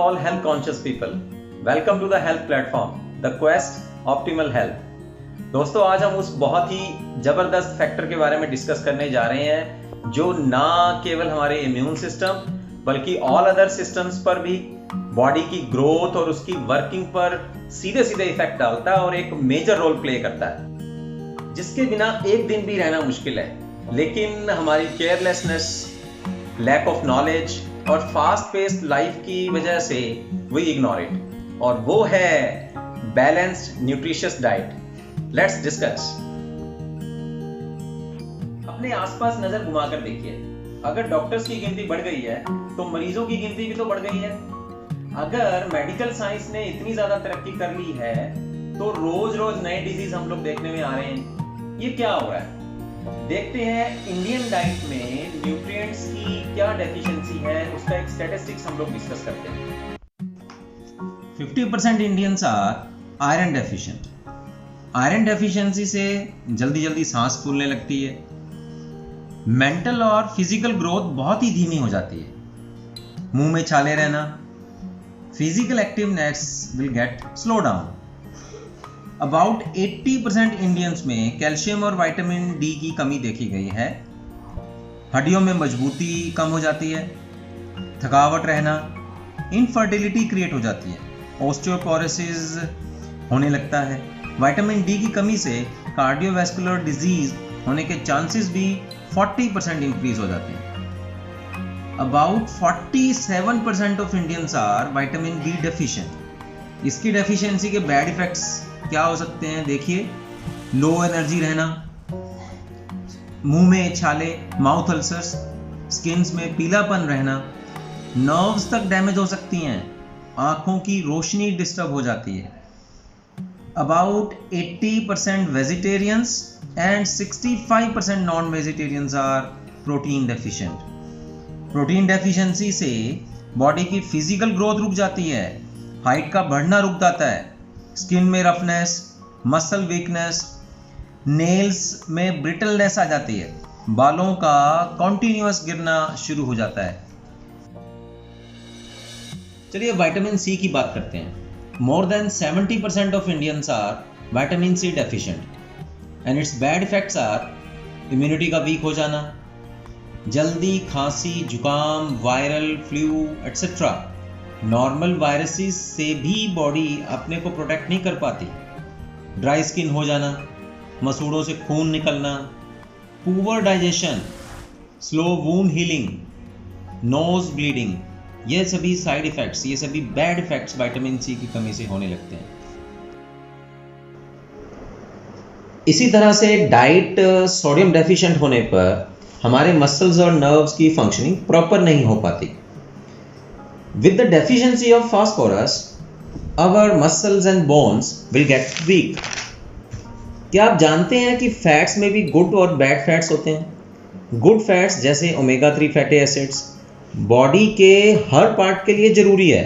all health conscious people. Welcome to the health platform, the Quest Optimal Health. दोस्तों आज हम उस बहुत ही जबरदस्त फैक्टर के बारे में डिस्कस करने जा रहे हैं जो ना केवल हमारे इम्यून सिस्टम बल्कि ऑल अदर सिस्टम्स पर भी बॉडी की ग्रोथ और उसकी वर्किंग पर सीधे सीधे इफेक्ट डालता है और एक मेजर रोल प्ले करता है, जिसके बिना एक दिन भी रहना मुश्किल है। लेकिन हमारी केयरलेसनेस, लैक ऑफ नॉलेज और फास्ट पेस्ड लाइफ की वजह से वी इग्नोर इट, और वो है balanced nutritious diet. Let's discuss. अपने आसपास नजर घुमाकर देखिए, अगर डॉक्टर्स की गिनती बढ़ गई है तो मरीजों की गिनती भी तो बढ़ गई है। अगर मेडिकल साइंस ने इतनी ज्यादा तरक्की कर ली है तो रोज रोज नए डिजीज हम लोग देखने में आ रहे हैं। ये क्या हो रहा है? देखते हैं इंडियन डाइट में न्यूट्रिएंट्स की क्या डेफिशिएंसी है, उसका एक स्टैटिस्टिक्स हम लोग डिस्कस करते हैं। 50% Indians are iron deficient. Iron deficiency से जल्दी जल्दी सांस फूलने लगती है, मेंटल और फिजिकल ग्रोथ बहुत ही धीमी हो जाती है, मुंह में छाले रहना, physical activeness will get slow down. About 80% Indians में कैल्शियम और विटामिन डी की कमी देखी गई है। हड्डियों में मजबूती कम हो जाती है, थकावट रहना, इनफर्टिलिटी क्रिएट हो जाती है, ऑस्टियोपोरोसिस होने लगता है। विटामिन डी की कमी से कार्डियोवैस्कुलर डिजीज होने के चांसेस भी 40% इंक्रीज हो जाते हैं। About 47% of Indians are vitamin D deficient. इसकी डेफिशिएंसी के बैड इफेक्ट्स क्या हो सकते हैं? देखिए, लो एनर्जी रहना, मुंह में छाले, माउथ अल्सर्स, स्किन्स में पीलापन रहना, नर्व्स तक डैमेज हो सकती हैं, आंखों की रोशनी डिस्टर्ब हो जाती है। About 80% vegetarians and 65% non vegetarians are protein deficient. Protein deficiency से बॉडी की फिजिकल ग्रोथ रुक जाती है, हाइट का बढ़ना रुक जाता है, स्किन में रफनेस, मसल वीकनेस, नेल्स में ब्रिटलनेस आ जाती है, बालों का कॉन्टिन्यूअस गिरना शुरू हो जाता है। चलिए विटामिन सी की बात करते हैं। More than 70% of Indians are vitamin C deficient and its bad effects are immunity का वीक हो जाना, जल्दी खांसी, जुकाम, viral flu etcetera. Normal viruses से भी बॉडी अपने को प्रोटेक्ट नहीं कर पाती, ड्राई स्किन हो जाना, मसूड़ों से खून निकलना, poor digestion, slow wound healing, nose bleeding, ये सभी साइड इफेक्ट्स, ये सभी बैड इफेक्ट्स विटामिन सी की कमी से होने लगते हैं। इसी तरह से डाइट सोडियम डेफिशिएंट होने पर हमारे मसल्स और नर्व्स की फंक्शनिंग प्रॉपर नहीं हो पाती। With the deficiency of phosphorus, our muscles and bones will get weak. क्या आप जानते हैं कि फैट्स में भी गुड और बैड फैट्स होते हैं? गुड फैट्स जैसे ओमेगा 3 फैटी एसिड्स बॉडी के हर पार्ट के लिए ज़रूरी है।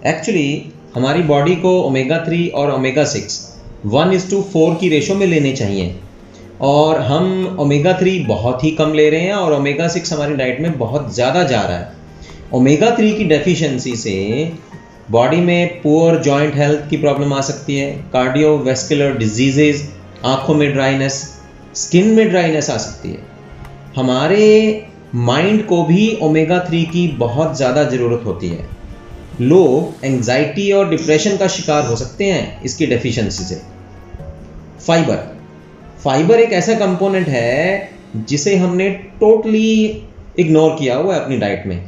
एक्चुअली हमारी बॉडी को ओमेगा 3 और ओमेगा 6 1:4 की रेशो में लेने चाहिए, और हम ओमेगा 3 बहुत ही कम ले रहे हैं और ओमेगा 6 हमारी डाइट में बहुत ज़्यादा जा रहा है। ओमेगा 3 की डेफिशिएंसी से बॉडी में पुअर जॉइंट हेल्थ की प्रॉब्लम आ सकती है, कार्डियोवैस्कुलर डिजीजेज, आंखों में ड्राइनेस, स्किन में ड्राइनेस आ सकती है। हमारे माइंड को भी ओमेगा 3 की बहुत ज़्यादा ज़रूरत होती है। लोग एंजाइटी और डिप्रेशन का शिकार हो सकते हैं इसकी डेफिशिएंसी से। फाइबर एक ऐसा कंपोनेंट है जिसे हमने टोटली इग्नोर किया हुआ है अपनी डाइट में।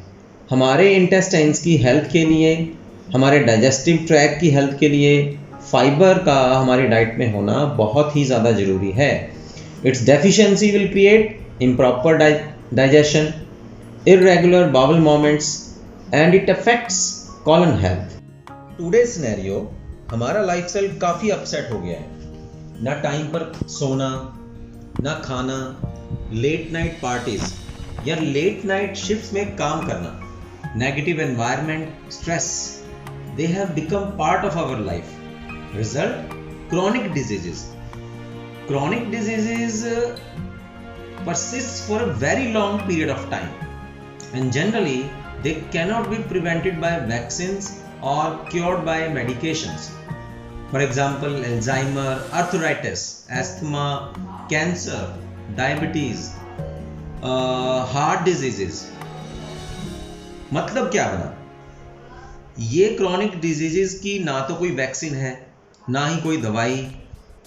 हमारे इंटेस्टाइन्स की हेल्थ के लिए, हमारे डाइजेस्टिव ट्रैक की हेल्थ के लिए फाइबर का हमारी डाइट में होना बहुत ही ज़्यादा ज़रूरी है। Its deficiency will create improper digestion, irregular bowel movements and it affects colon health. Today scenario हमारा लाइफस्टाइल काफ़ी अपसेट हो गया है। ना टाइम पर सोना, ना खाना, लेट नाइट पार्टीज या लेट नाइट शिफ्ट्स में काम करना, negative environment, stress, they have become part of our life. Result, chronic diseases. Chronic diseases persists for a very long period of time, and generally they cannot be prevented by vaccines or cured by medications. For example, Alzheimer, arthritis, asthma, cancer, diabetes, heart diseases. मतलब क्या बना? ये chronic diseases की ना तो कोई vaccine है, ना ही कोई दवाई,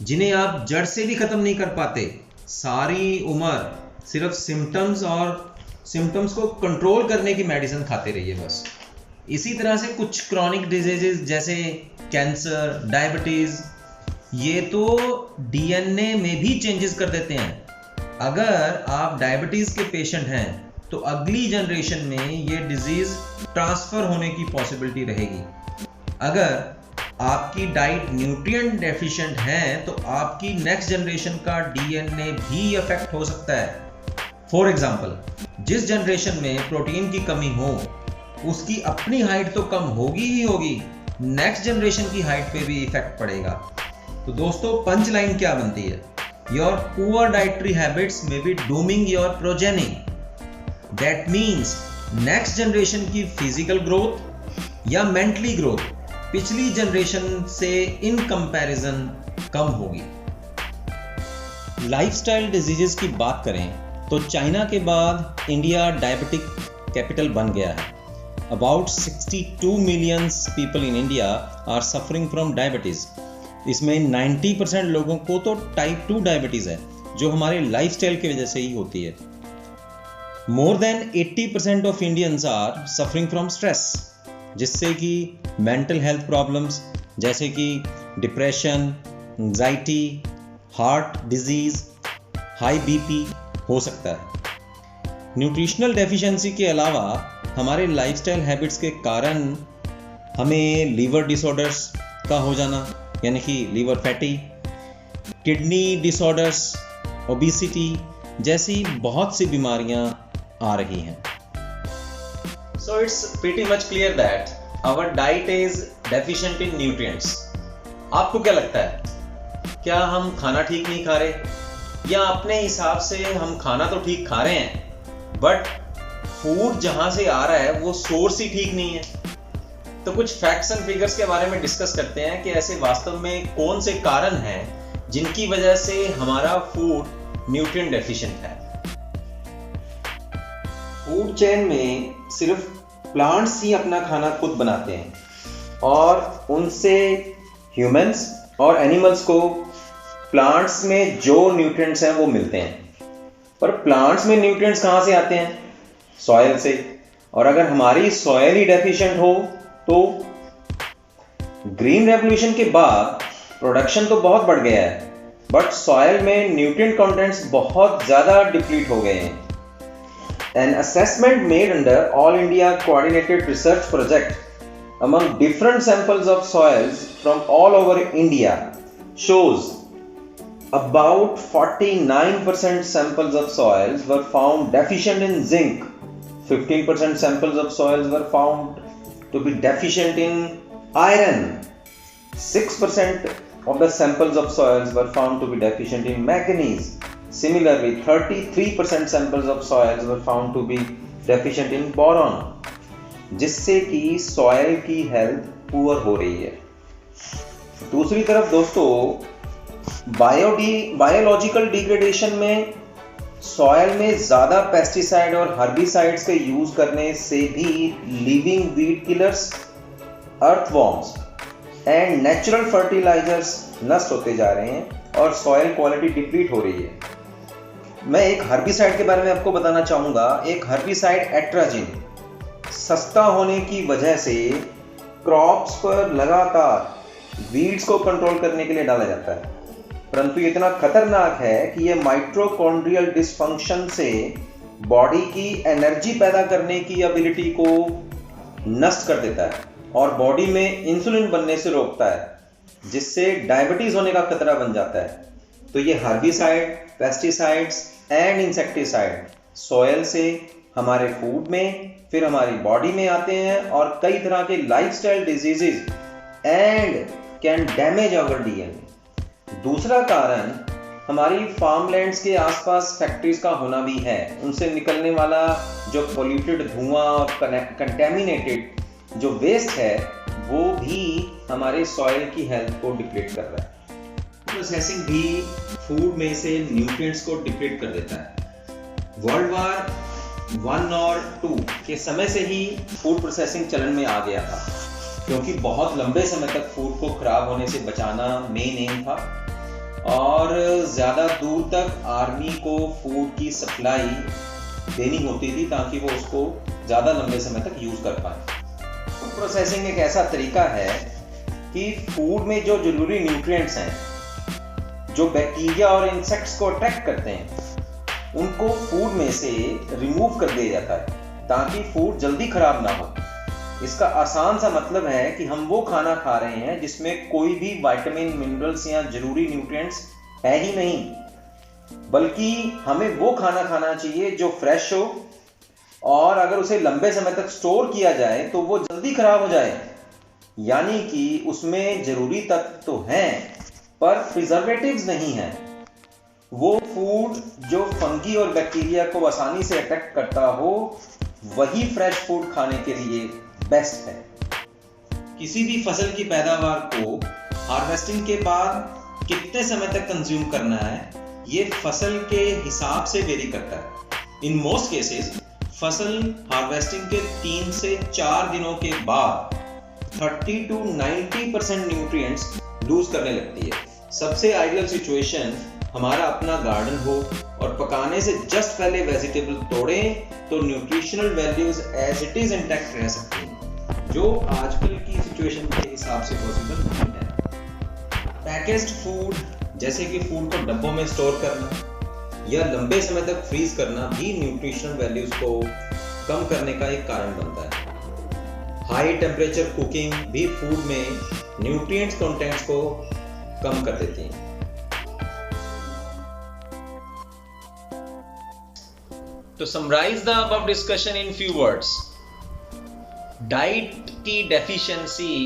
जिन्हें आप जड़ से भी खत्म नहीं कर पाते। सारी उम्र सिर्फ सिम्टम्स को कंट्रोल करने की मेडिसिन खाते रहिए बस। इसी तरह से कुछ क्रॉनिक डिजीजेस जैसे कैंसर, डायबिटीज, ये तो डीएनए में भी चेंजेस कर देते हैं। अगर आप डायबिटीज के पेशेंट हैं तो अगली जनरेशन में ये डिजीज ट्रांसफर होने की पॉसिबिलिटी रहेगी। अगर आपकी डाइट न्यूट्रिएंट डेफिशिएंट है तो आपकी नेक्स्ट जनरेशन का डीएनए भी अफेक्ट हो सकता है। फॉर एग्जाम्पल, जिस जनरेशन में प्रोटीन की कमी हो उसकी अपनी हाइट तो कम होगी ही होगी, नेक्स्ट जनरेशन की हाइट पे भी इफेक्ट पड़ेगा। तो दोस्तों, पंच लाइन क्या बनती है? Your poor dietary habits may be dooming your progeny. That means next generation की फिजिकल ग्रोथ या मेंटली ग्रोथ पिछली जनरेशन से इन कंपैरिजन कम होगी। लाइफस्टाइल डिजीजेस की बात करें तो चाइना के बाद इंडिया डायबिटिक कैपिटल बन गया है। About 62 million people in India are suffering from diabetes. इसमें 90% लोगों को तो टाइप 2 डायबिटीज है, जो हमारे लाइफस्टाइल की वजह से ही होती है। More than 80% of Indians are suffering from stress, जिससे कि मेंटल हेल्थ प्रॉब्लम्स जैसे कि depression, anxiety, heart disease, high BP हो सकता है। न्यूट्रिशनल डेफिशिएंसी के अलावा हमारे लाइफस्टाइल हैबिट्स के कारण हमें लीवर डिसऑर्डर्स का हो जाना, यानी कि liver fatty, kidney disorders, obesity जैसी बहुत सी बीमारियां आ रही हैं। So it's pretty much clear that our diet is deficient in nutrients. आपको क्या लगता है? क्या हम खाना ठीक नहीं खा रहे, या अपने हिसाब से हम खाना तो ठीक खा रहे हैं बट फूड जहां से आ रहा है वो सोर्स ही ठीक नहीं है? तो कुछ फैक्ट्स एंड फिगर्स के बारे में डिस्कस करते हैं कि ऐसे वास्तव में कौन से कारण हैं जिनकी वजह से हमारा फूड न्यूट्रिएंट डेफिशिएंट है। फूड चेन में सिर्फ प्लांट्स ही अपना खाना खुद बनाते हैं और उनसे ह्यूमंस और एनिमल्स को प्लांट्स में जो न्यूट्रिएंट्स हैं वो मिलते हैं। पर प्लांट्स में न्यूट्रिएंट्स कहाँ से आते हैं? सॉइल से। और अगर हमारी सॉइल ही डेफिशिएंट हो तो ग्रीन रेवोल्यूशन के बाद प्रोडक्शन तो बहुत बढ़ गया है, बट सॉइल में न्यूट्रिएंट कंटेंट्स बहुत ज़्यादा डिप्लीट हो गए हैं। An assessment made under All India Coordinated Research Project among different samples of soils from all over India shows about 49% samples of soils were found deficient in zinc, 15% samples of soils were found to be deficient in iron, 6% of the samples of soils were found to be deficient in manganese. Similarly, 33% samples of soils were found to be deficient in boron, जिससे कि soil की health poor हो रही है। दूसरी तरफ दोस्तों, biological degradation में सॉइल में ज़्यादा पेस्टिसाइड और हर्बिसाइड्स के यूज करने से भी living weed killers, earthworms and natural fertilisers नष्ट होते जा रहे हैं और सॉइल क्वालिटी डिप्लीट हो रही है। मैं एक हर्बिसाइड के बारे में आपको बताना चाहूँगा। एक हर्बिसाइड एट्राजिन सस्ता होने की वजह से क्रॉप्स पर लगातार वीड्स को कंट्रोल करने के लिए डाला जाता है, परंतु ये इतना खतरनाक है कि ये माइटोकॉन्ड्रियल डिसफंक्शन से बॉडी की एनर्जी पैदा करने की एबिलिटी को नष्ट कर देता है और बॉडी में इंसुलिन बनने से रोकता है, जिससे डायबिटीज होने का खतरा बन जाता है। तो ये herbicide, pesticides and insecticide soil से हमारे फूड में, फिर हमारी बॉडी में आते हैं और कई तरह के lifestyle diseases and can damage our DNA. दूसरा कारण हमारी फार्मलैंड्स के आसपास फैक्ट्रीज का होना भी है। उनसे निकलने वाला जो पोल्यूटेड धुआं और कंटेमिनेटेड जो वेस्ट है वो भी हमारे सॉइल की हेल्थ को डिप्लीट कर रहा है। प्रोसेसिंग भी फूड में से न्यूट्रिएंट्स को डिप्लीट कर देता है। वर्ल्ड वार 1 और 2 के समय से ही फूड प्रोसेसिंग चलन में आ गया था, क्योंकि बहुत लंबे समय तक फूड को खराब होने से बचाना मेन एम था और ज़्यादा दूर तक आर्मी को फूड की सप्लाई देनी होती थी ताकि वो उसको ज़्यादा लंबे समय तक यूज़ कर पाए। फूड प्रोसेसिंग एक ऐसा तरीका है कि फूड में जो जरूरी न्यूट्रिएंट्स हैं, जो बैक्टीरिया और इंसेक्ट्स को अट्रैक्ट करते हैं, उनको फूड में से रिमूव कर दिया जाता है ताकि फूड जल्दी खराब ना हो। इसका आसान सा मतलब है कि हम वो खाना खा रहे हैं जिसमें कोई भी विटामिन, मिनरल्स या जरूरी न्यूट्रिएंट्स है ही नहीं, बल्कि हमें वो खाना खाना चाहिए जो फ्रेश हो और अगर उसे लंबे समय तक स्टोर किया जाए तो वो जल्दी खराब हो जाए। यानी कि उसमें जरूरी तत्व तो हैं पर प्रिजर्वेटिव्स नहीं हैं। वो फूड जो फंगी और बैक्टीरिया को आसानी से अट्रैक्ट करता हो, वही फ्रेश फूड खाने के लिए बेस्ट है। किसी भी फसल की पैदावार को हार्वेस्टिंग के बाद कितने समय तक कंज्यूम करना है, ये फसल के हिसाब से वेरी करता है। इन मोस्ट केसेस फसल हार्वेस्टिंग के 3 से 4 दिनों के बाद 30 to 90% न्यूट्रिएंट्स लूज करने लगती है। सबसे आइडियल सिचुएशन हमारा अपना गार्डन हो और पकाने से जस्ट पहले वेजिटेबल तोड़ें तो nutritional values as it is intact रह सकती हैं, जो आजकल की सिचुएशन के हिसाब से पॉसिबल नहीं है। पैकेज्ड फूड जैसे कि फूड को डब्बों में स्टोर करना या लंबे समय तक फ्रीज करना भी न्यूट्रिशनल वैल्यूज को कम करने का एक कारण बनता है। हाई टेम्परेचर कुकिंग भी फूड में न्यूट्रिएंट्स कंटेंट्स को कम कर देती है। To summarize the above discussion in few words, diet की डेफिशिएंसी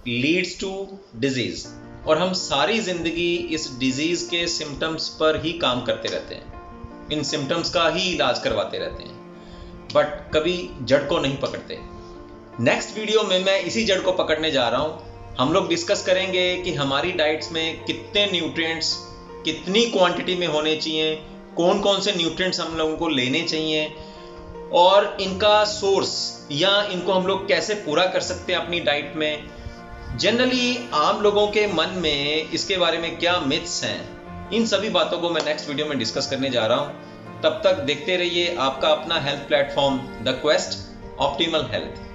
लीड्स टू डिजीज और हम सारी जिंदगी इस डिजीज के सिम्टम्स पर ही काम करते रहते हैं, इन सिम्टम्स का ही इलाज करवाते रहते हैं, बट कभी जड़ को नहीं पकड़ते। नेक्स्ट वीडियो में मैं इसी जड़ को पकड़ने जा रहा हूं। हम लोग डिस्कस करेंगे कि हमारी डाइट्स में कितने न्यूट्रिएंट्स कितनी क्वांटिटी में होने चाहिए, कौन कौन से न्यूट्रिएंट्स हम लोगों को लेने चाहिए और इनका सोर्स या इनको हम लोग कैसे पूरा कर सकते हैं अपनी डाइट में। जनरली आम लोगों के मन में इसके बारे में क्या मिथ्स हैं, इन सभी बातों को मैं नेक्स्ट वीडियो में डिस्कस करने जा रहा हूं। तब तक देखते रहिए आपका अपना health platform the quest optimal health.